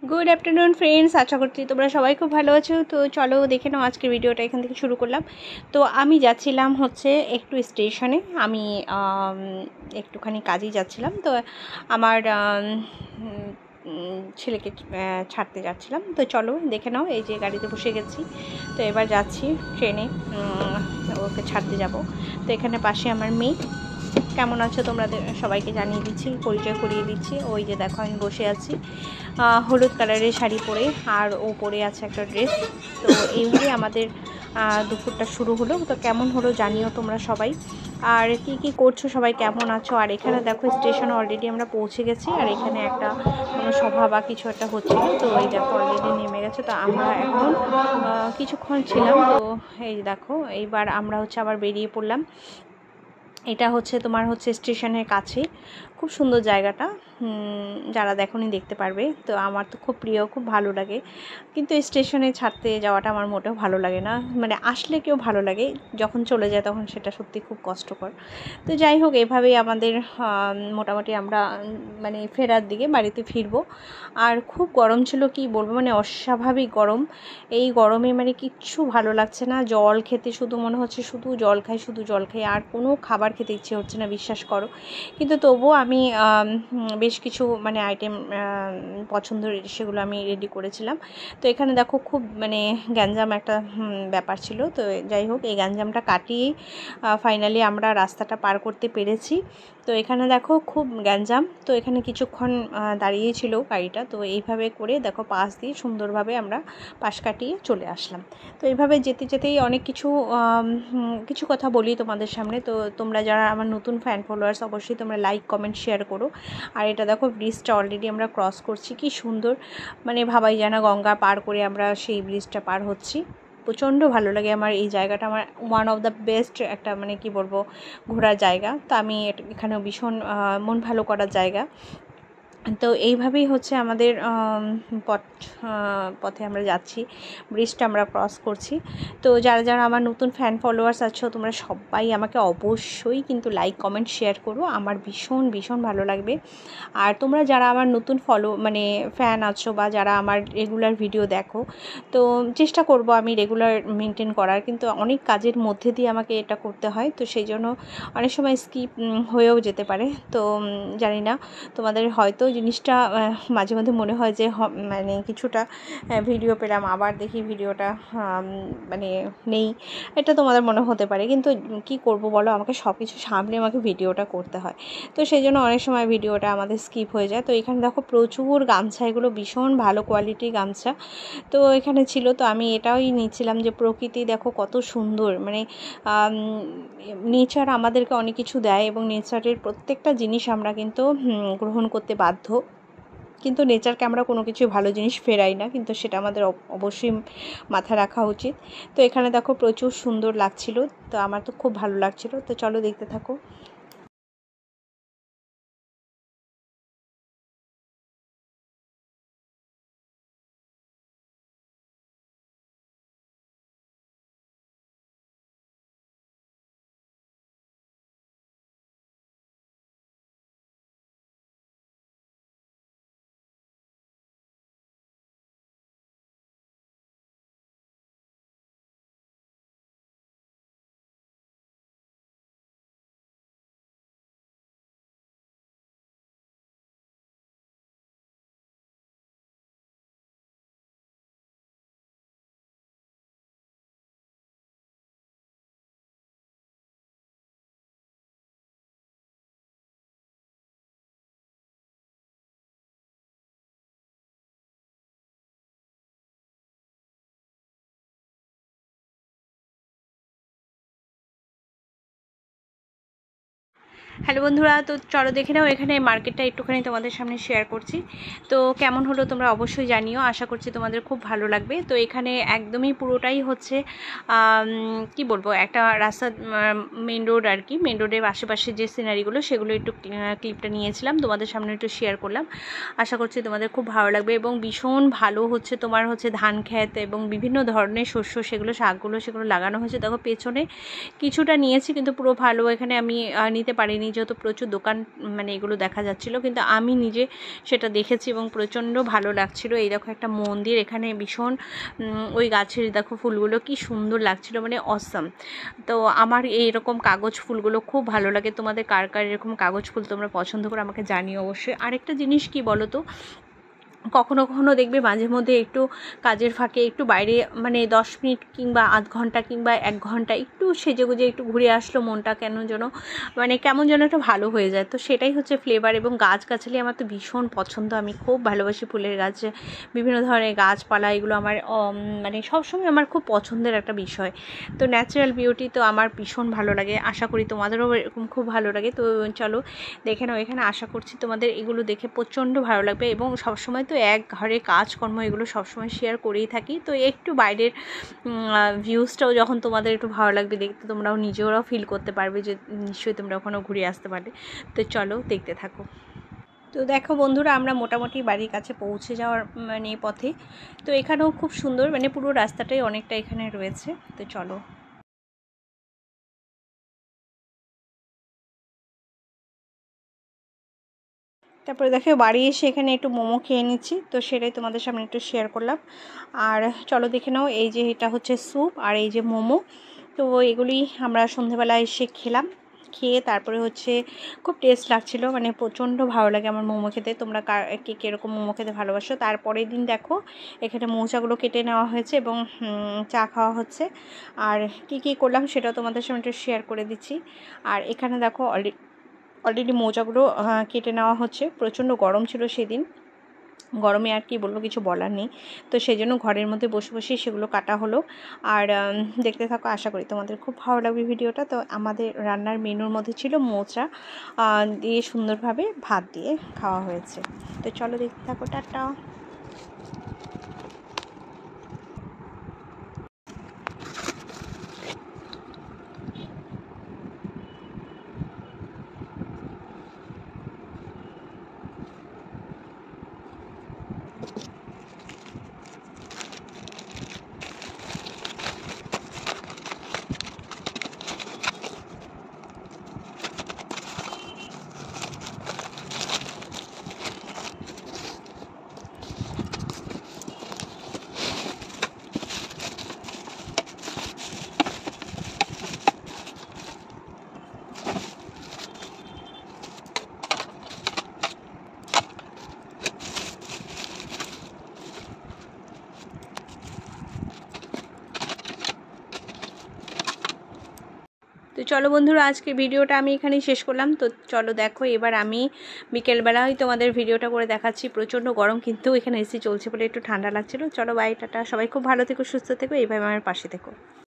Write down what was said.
Good afternoon friends, আশা করছি তোমরা সবাই খুব ভালো আছো। তো চলো দেখে নাও আজকের ভিডিওটা। এখান থেকে শুরু করলাম। তো আমি যাচ্ছিলাম হচ্ছে একটু স্টেশনে। আমি একটুখানি কাজেই যাচ্ছিলাম। তো আমার ছেলেকে ছাড়তে যাচ্ছিলাম। তো চলো দেখে নাও, এই যে গাড়িতে বসে গেছি। তো এবার যাচ্ছি ট্রেনে, ওকে ছাড়তে যাব। তো এখানে পাশে আমার মেয়ে। কেমন আছো তোমরা সবাইকে জানিয়ে দিচ্ছি, পরিচয় করিয়ে দিচ্ছি। ওই যে দেখো আমি বসে আছি হলুদ কালারের শাড়ি পরে, আর ও পরে আছে একটা ড্রেস। তো এইভাবে আমাদের দুপুরটা শুরু হলো। তো কেমন হলো জানিও তোমরা সবাই, আর কি কি করছো, সবাই কেমন আছো। আর এখানে দেখো স্টেশনে অলরেডি আমরা পৌঁছে গেছি, আর এখানে একটা কোনো সভা বা কিছু একটা হচ্ছিল। তো এই দেখো অলরেডি নেমে গেছে। তো আমরা এখন কিছুক্ষণ ছিলাম। তো এই দেখো এইবার আমরা হচ্ছে আবার বেরিয়ে পড়লাম। এটা হচ্ছে তোমার হচ্ছে স্টেশনের কাছে, খুব সুন্দর জায়গাটা। যারা দেখোনি দেখতে পারবে। তো আমার তো খুব প্রিয়, খুব ভালো লাগে। কিন্তু স্টেশনে ছাড়তে যাওয়াটা আমার মোটেও ভালো লাগে না। মানে আসলে কেউ ভালো লাগে, যখন চলে যায় তখন সেটা সত্যি খুব কষ্টকর। তো যাই হোক, এভাবেই আমাদের মোটামুটি আমরা মানে ফেরার দিকে বাড়িতে ফিরবো। আর খুব গরম ছিল, কি বলবো, মানে অস্বাভাবিক গরম। এই গরমে মানে কিচ্ছু ভালো লাগছে না। জল খেতে শুধু মনে হচ্ছে শুধু জল খাই, শুধু জল খাই, আর কোনো খাবার খেতে ইচ্ছে হচ্ছে না, বিশ্বাস করো। কিন্তু তবুও আমি বেশ কিছু মানে আইটেম পছন্দের, সেগুলো আমি রেডি করেছিলাম। তো এখানে দেখো খুব মানে গ্যাঞ্জাম একটা ব্যাপার ছিল। তো যাই হোক, এই গ্যাঞ্জামটা কাটিয়েই ফাইনালি আমরা রাস্তাটা পার করতে পেরেছি। তো এখানে দেখো খুব গ্যাঞ্জাম। তো এখানে কিছুক্ষণ দাঁড়িয়ে ছিল গাড়িটা। তো এইভাবে করে দেখো পাশ দিয়ে সুন্দরভাবে আমরা পাশ কাটিয়ে চলে আসলাম। তো এইভাবে যেতে যেতেই অনেক কিছু কথা বলি তোমাদের সামনে। তো তোমরা যারা আমার নতুন ফ্যান ফলোয়ার্স, অবশ্যই তোমরা লাইক কমেন্ট শেয়ার করো। আর এটা দেখো ব্রিজটা অলরেডি আমরা ক্রস করছি, কি সুন্দর, মানে ভাবাই যায় না গঙ্গা পার করে আমরা সেই ব্রিজটা পার হচ্ছি। প্রচণ্ড ভালো লাগে আমার এই জায়গাটা। আমার ওয়ান অফ দ্য বেস্ট একটা মানে কি বলবো ঘোরার জায়গা। তো আমি এখানেও ভীষণ মন ভালো করার জায়গা। তো এইভাবেই হচ্ছে আমাদের পথে আমরা যাচ্ছি, ব্রিজটা আমরা ক্রস করছি। তো যারা যারা আমার নতুন ফ্যান ফলোয়ার্স আছো, তোমরা সবাই আমাকে অবশ্যই কিন্তু লাইক কমেন্ট শেয়ার করো, আমার ভীষণ ভীষণ ভালো লাগবে। আর তোমরা যারা আমার নতুন মানে ফ্যান আছো, বা যারা আমার রেগুলার ভিডিও দেখো, তো চেষ্টা করব আমি রেগুলার মেনটেন করার, কিন্তু অনেক কাজের মধ্যে দিয়ে আমাকে এটা করতে হয়। তো সেই জন্য অনেক সময় স্কিপ হয়েও যেতে পারে। তো জানি না, তোমাদের হয়তো জিনিসটা মাঝে মধ্যে মনে হয় যে মানে কিছুটা ভিডিও পেলাম, আবার দেখি ভিডিওটা মানে নেই, এটা তোমাদের মনে হতে পারে। কিন্তু কি করব বলো, আমাকে সব কিছু সামলে আমাকে ভিডিওটা করতে হয়। তো সেই জন্য অনেক সময় ভিডিওটা আমাদের স্কিপ হয়ে যায়। তো এখানে দেখো প্রচুর গামছা, এগুলো ভীষণ ভালো কোয়ালিটির গামছা তো এখানে ছিল। তো আমি এটাই নিচ্ছিলাম যে প্রকৃতি দেখো কত সুন্দর, মানে নেচার আমাদেরকে অনেক কিছু দেয়, এবং নেচারের প্রত্যেকটা জিনিস আমরা কিন্তু গ্রহণ করতে বাধ্য। কিন্তু নেচারকে আমরা কোনো কিছু ভালো জিনিস ফেরাই না, কিন্তু সেটা আমাদের অবশ্যই মাথায় রাখা উচিত। তো এখানে দেখো প্রচুর সুন্দর লাগছিল, তো আমার তো খুব ভালো লাগছিল। তো চলো দেখতে থাকো। হ্যালো বন্ধুরা, তো চলো দেখে নাও। এখানে মার্কেটটা একটুখানি তোমাদের সামনে শেয়ার করছি। তো কেমন হলো তোমরা অবশ্যই জানিও, আশা করছি তোমাদের খুব ভালো লাগবে। তো এখানে একদমই পুরোটাই হচ্ছে কি বলবো, একটা রাস্তা, মেন রোড আর কি। মেন রোডের আশেপাশে যে সিনারিগুলো, সেগুলো একটু ক্লিপটা নিয়েছিলাম, তোমাদের সামনে একটু শেয়ার করলাম। আশা করছি তোমাদের খুব ভালো লাগবে। এবং ভীষণ ভালো হচ্ছে তোমার হচ্ছে ধান ক্ষেত এবং বিভিন্ন ধরনের শস্য, সেগুলো শাকগুলো সেগুলো লাগানো হয়েছে। দেখো পেছনে কিছুটা নিয়েছি, কিন্তু পুরো ভালো এখানে আমি নিতে পারিনি, যাইনি, যেহেতু প্রচুর দোকান মানে এগুলো দেখা যাচ্ছিলো, কিন্তু আমি নিজে সেটা দেখেছি এবং প্রচণ্ড ভালো লাগছিল। এই দেখো একটা মন্দির, এখানে ভীষণ ওই গাছের দেখো ফুলগুলো কি সুন্দর লাগছিল, মানে অসাম। তো আমার এইরকম কাগজ ফুলগুলো খুব ভালো লাগে। তোমাদের কার কার এরকম কাগজ ফুল তোমরা পছন্দ করো আমাকে জানিও অবশ্যই। আরেকটা জিনিস কি বলো তো, কখনো কখনো দেখবে মাঝে মধ্যে একটু কাজের ফাঁকে একটু বাইরে মানে 10 মিনিট কিংবা আধ ঘন্টা কিংবা 1 ঘন্টা একটু সেজেগুজে একটু ঘুরে আসলো, মনটা কেন যেন মানে কেমন যেন একটু ভালো হয়ে যায়। তো সেটাই হচ্ছে ফ্লেভার। এবং গাছগাছালি আমার তো ভীষণ পছন্দ, আমি খুব ভালোবাসি ফুলের গাছ, বিভিন্ন ধরনের গাছপালা, এগুলো আমার মানে সবসময় আমার খুব পছন্দের একটা বিষয়। তো ন্যাচারাল বিউটি তো আমার ভীষণ ভালো লাগে, আশা করি তোমাদেরও এরকম খুব ভালো লাগে। তো চলো দেখে নাও, এখানে আশা করছি তোমাদের এগুলো দেখে প্রচণ্ড ভালো লাগবে। এবং সবসময় তো এক ঘরে কাজকর্ম এগুলো সবসময় শেয়ার করেই থাকি, তো একটু বাইরের ভিউজটাও যখন তোমাদের একটু ভালো লাগবে দেখতে, তোমরাও নিজেরাও ফিল করতে পারবে যে নিশ্চয়ই তোমরা ওখানেও ঘুরে আসতে পারবে। তো চলো দেখতে থাকো। তো দেখো বন্ধুরা, আমরা মোটামুটি বাড়ির কাছে পৌঁছে যাওয়ার মানে পথে। তো এখানেও খুব সুন্দর, মানে পুরো রাস্তাটাই অনেকটা এখানে রয়েছে। তো চলো। তারপরে দেখো বাড়ি এসে এখানে একটু মোমো খেয়ে নিচ্ছি, তো সেটাই তোমাদের সামনে একটু শেয়ার করলাম। আর চলো দেখে নাও, এই যে এটা হচ্ছে স্যুপ আর এই যে মোমো। তো এগুলি আমরা সন্ধেবেলা এসে খেলাম, খেয়ে তারপরে হচ্ছে খুব টেস্ট লাগছিলো, মানে প্রচণ্ড ভালো লাগে আমার মোমো খেতে। তোমরা কে কীরকম মোমো খেতে ভালোবাসো। তারপরের দিন দেখো এখানে মৌচাগুলো কেটে নেওয়া হয়েছে এবং চা খাওয়া হচ্ছে। আর কি কি করলাম সেটাও তোমাদের সামনে একটু শেয়ার করে দিচ্ছি। আর এখানে দেখো অলরেডি মোজাগুলো কেটে নেওয়া হচ্ছে। প্রচণ্ড গরম ছিল সেদিন, গরমে আর কি বলবো, কিছু বলার নেই। তো সেই জন্য ঘরের মধ্যে বসে বসে সেগুলো কাটা হলো। আর দেখতে থাকো, আশা করি তোমাদের খুব ভালো লাগবে ভিডিওটা। তো আমাদের রান্নার মেনুর মধ্যে ছিল মোচা দিয়ে সুন্দরভাবে ভাত দিয়ে খাওয়া হয়েছে। তো চলো দেখতে থাকো, টাটা। তো চলো বন্ধুরা, আজকে ভিডিওটা আমি এখানেই শেষ করলাম। তো চলো দেখো, এবার আমি বিকেলবেলায় তোমাদের ভিডিওটা করে দেখাচ্ছি। প্রচণ্ড গরম, কিন্তু এখানে এসি চলছে বলে একটু ঠান্ডা লাগছিলো। চলো বাই, টাটা। সবাই খুব ভালো থেকো, সুস্থ থেকো, এইভাবে আমার পাশে থেকো।